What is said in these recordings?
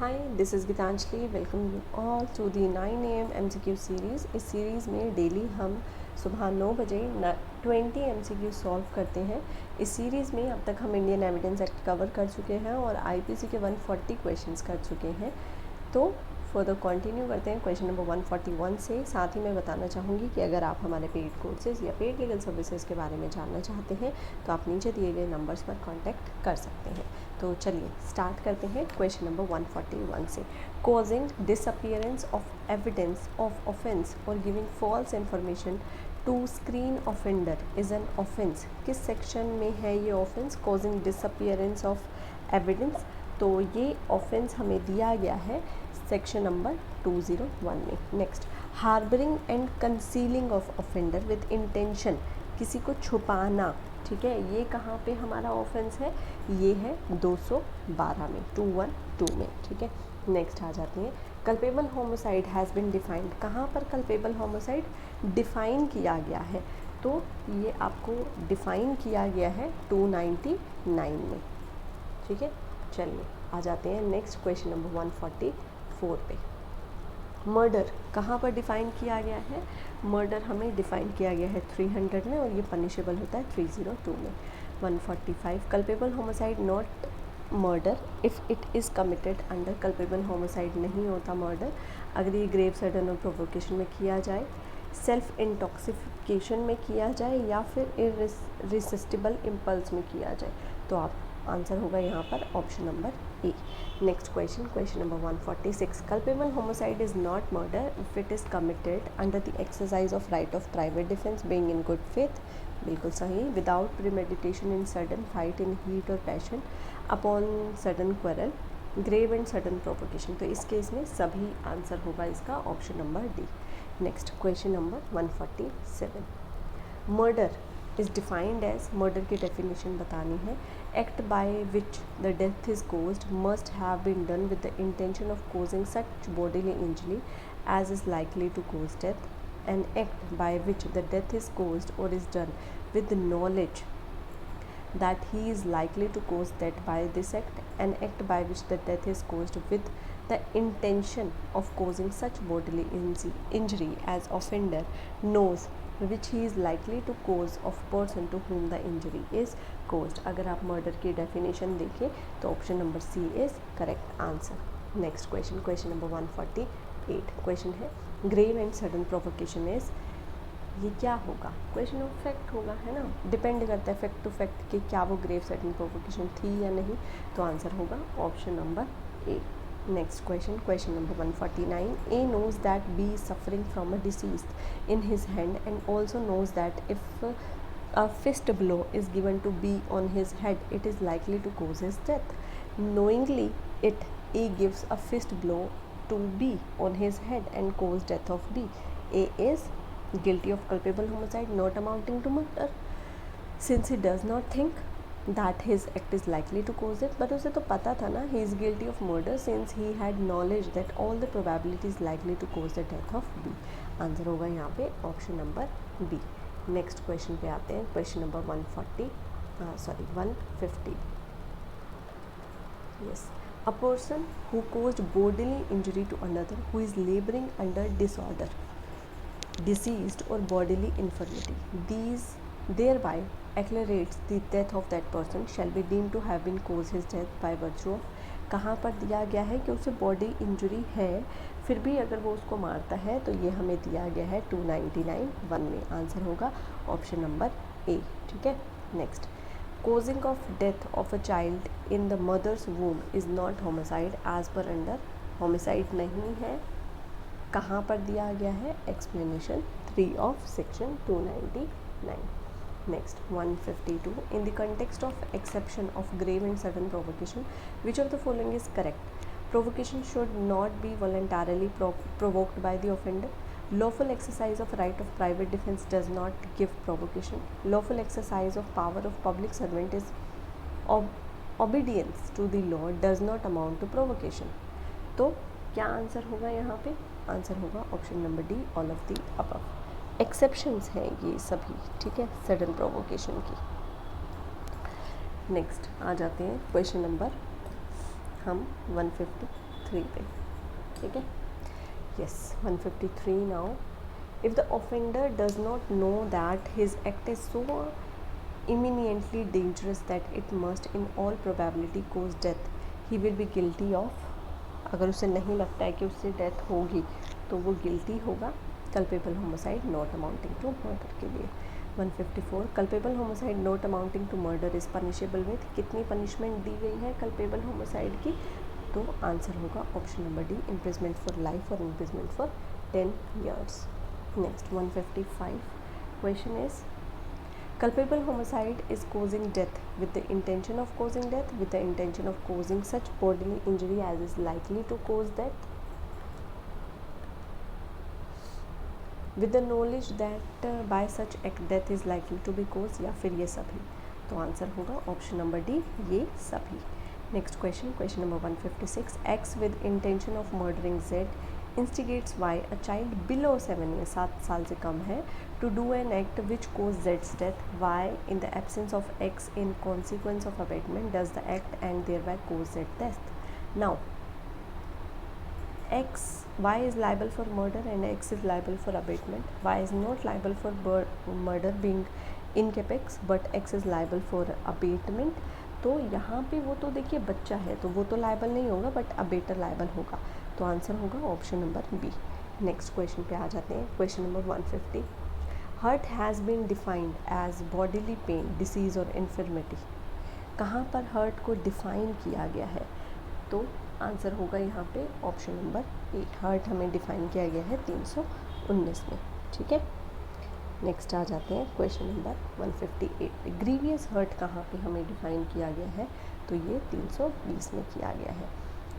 Hi, this is Geetanjali. Welcome you all to the 9 AM MCQ series. इस series में daily हम सुबह 9 बजे 20 MCQ सॉल्व करते हैं। इस सीरीज़ में अब तक हम इंडियन एविडेंस एक्ट कवर कर चुके हैं और IPC के 140 क्वेश्चंस कर चुके हैं। तो फर्दर कंटिन्यू करते हैं क्वेश्चन नंबर 141 से। साथ ही मैं बताना चाहूँगी कि अगर आप हमारे पेड कोर्सेज़ या पेड लीगल सर्विसेज के बारे में जानना चाहते हैं तो आप नीचे दिए गए नंबर्स पर कांटेक्ट कर सकते हैं। तो चलिए स्टार्ट करते हैं क्वेश्चन नंबर 141 से। Causing disappearance of evidence of offence और giving false information to screen offender is an offence. किस सेक्शन में है ये offence? Causing disappearance of evidence. तो ये ऑफेंस हमें दिया गया है सेक्शन नंबर 201 में। Next, harbouring and concealing of offender with intention, किसी को छुपाना। ठीक है, ये कहाँ पे हमारा ऑफेंस है? ये है 212 में, 212 में। ठीक है, नेक्स्ट आ जाते हैं। Culpable homicide has been defined. कहाँ पर कल्पेबल होमोसाइड डिफाइन किया गया है? तो ये आपको डिफाइन किया गया है 299 में। ठीक है, चलिए आ जाते हैं नेक्स्ट क्वेश्चन नंबर 144 पे। मर्डर कहाँ पर डिफ़ाइन किया गया है? मर्डर हमें डिफ़ाइन किया गया है 300 में और ये पनिशेबल होता है 302 में। 145, culpable homicide not murder if it is committed under. Culpable homicide नहीं होता मर्डर अगर ये ग्रेव सडन और प्रोवोकेशन में किया जाए, सेल्फ इंटॉक्सिफिकेशन में किया जाए या फिर इररेसिस्टिबल इम्पल्स में किया जाए। तो आप आंसर होगा यहाँ पर option number A. Next question, question number 146, culpable homicide is not murder if it is committed under the exercise of right of private defence being in good faith. बिल्कुल सही। Without premeditation in sudden fight in heat और passion upon sudden quarrel, grave and sudden provocation. तो इस case में सभी answer होगा इसका option number D. Next question number 147, murder is defined as, murder की डेफिनेशन बतानी है। Act by which the death is caused must have been done with the intention of causing such bodily injury as is likely to cause death. An act by which the death is caused और is done with knowledge that he is likely to cause death by this act. An act by which the death is caused with the intention of causing such bodily injury as offender knows which he is likely to cause of person to whom the injury is caused. अगर आप murder की definition देखें तो option number C is correct answer. Next question, question number 148 question है, grave and sudden provocation is, ये क्या होगा? Question of fact होगा, है ना। डिपेंड करता है फैक्ट टू फैक्ट कि क्या वो ग्रेव सडन प्रोवोकेशन थी या नहीं। तो आंसर होगा option number A. Next question, question number 149, A knows that B suffering from a disease in his hand and also knows that if a fist blow is given to B on his head, it is likely to cause his death. Knowingly, A gives a fist blow to B on his head and cause death of B. A is guilty of culpable homicide not amounting to murder, since he does not think that his act is likely to cause it. But उसे तो पता था ना, he is guilty of murder since he had knowledge that all the probabilities likely to cause the death of B. Answer होगा यहाँ पे option number B. Next question पे आते हैं, question number 150। Yes, a person who caused bodily injury to another who is laboring under disorder, diseased or bodily infirmity, these thereby accelerates the death of that person shall be deemed to have been caused his death by virtue of। कहाँ पर दिया गया है कि उसे body injury है, फिर भी अगर वो उसको मारता है तो ये हमें दिया गया है 299(1) में। आंसर होगा ऑप्शन नंबर ए। ठीक है, next, causing of death of a child in the mother's womb is not homicide as per under। homicide नहीं है, कहाँ पर दिया गया है? Explanation 3 of section 299। Next 152, in the context of exception of grave and sudden provocation which of the following is correct? Provocation should not be voluntarily provoked by the offender. Lawful exercise of right of private defense does not give provocation. Lawful exercise of power of public servant is obedience to the law does not amount to provocation. तो क्या answer होगा यहाँ पे? Answer होगा option number D, all of the above. Exceptions हैं ये सभी, ठीक है, सडन प्रोवोकेशन की। नेक्स्ट आ जाते हैं क्वेश्चन नंबर हम 153 153 पे, ठीक है। Yes 153 now, if the offender does not know that his act is so imminently dangerous that it must in all probability cause death, he will be guilty of, अगर उसे नहीं लगता है कि उससे डेथ होगी तो वो गिल्टी होगा culpable homicide not amounting to murder के लिए। 154 culpable homicide not amounting to murder is punishable with, कितनी पनिशमेंट दी गई है कल्पेबल होमोसाइड की, तो आंसर होगा option number D, imprisonment for life और imprisonment for 10 years। Next 155 question is, culpable homicide is causing death with the intention of causing death, with the intention of causing such bodily injury as is likely to cause death, with the knowledge that by such act death is likely to be caused, या फिर ये सभी। तो answer होगा option number D, ये सभी। Next question, question number 156, x with intention of murdering Z instigates y, a child below 7 years, 7 साल से कम है, to do an act which caused z's death, y in the absence of x in consequence of abatement does the act and thereby cause z's death. Now y is liable for murder and x is liable for abatement. Y is not liable for murder being in capex but x is liable for abatement. तो यहाँ पे वो तो देखिए बच्चा है तो वो तो लाइबल नहीं होगा बट अबेटर लाइबल होगा, तो आंसर होगा option number B. Next question पे आ जाते हैं, question number 150, hurt has been defined as bodily pain, disease और इन्फर्मिटी, कहाँ पर हर्ट को डिफ़ाइन किया गया है, तो आंसर होगा यहाँ पे ऑप्शन नंबर ए, हर्ट हमें डिफ़ाइन किया गया है 319 में, ठीक है। नेक्स्ट आ जाते हैं क्वेश्चन नंबर 158, ग्रीवियस हर्ट कहाँ पे हमें डिफ़ाइन किया गया है, तो ये 320 में किया गया है।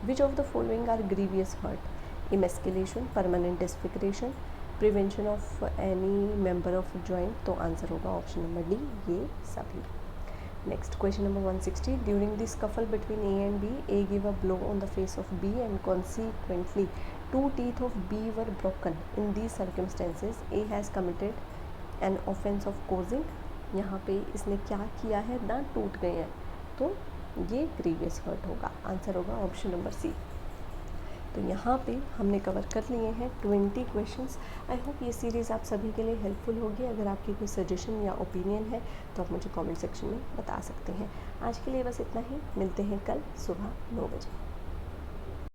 Which of the following are grievous hurt, emasculation, permanent disfigurement, prevention of any member of joint, तो आंसर होगा ऑप्शन नंबर डी, ये सभी। Next question number 160, during the scuffle between A and B, A give a blow on the face of B and consequently 2 teeth of B were broken. In these circumstances, A has committed an offence of causing, यहाँ पे इसने क्या किया है, दांत टूट गए हैं, तो ये ग्रीवियस हर्ट होगा, आंसर होगा ऑप्शन नंबर सी। तो यहाँ पे हमने कवर कर लिए हैं 20 क्वेश्चंस। आई होप ये सीरीज़ आप सभी के लिए हेल्पफुल होगी। अगर आपकी कोई सजेशन या ओपिनियन है तो आप मुझे कमेंट सेक्शन में बता सकते हैं। आज के लिए बस इतना ही, मिलते हैं कल सुबह 9 बजे।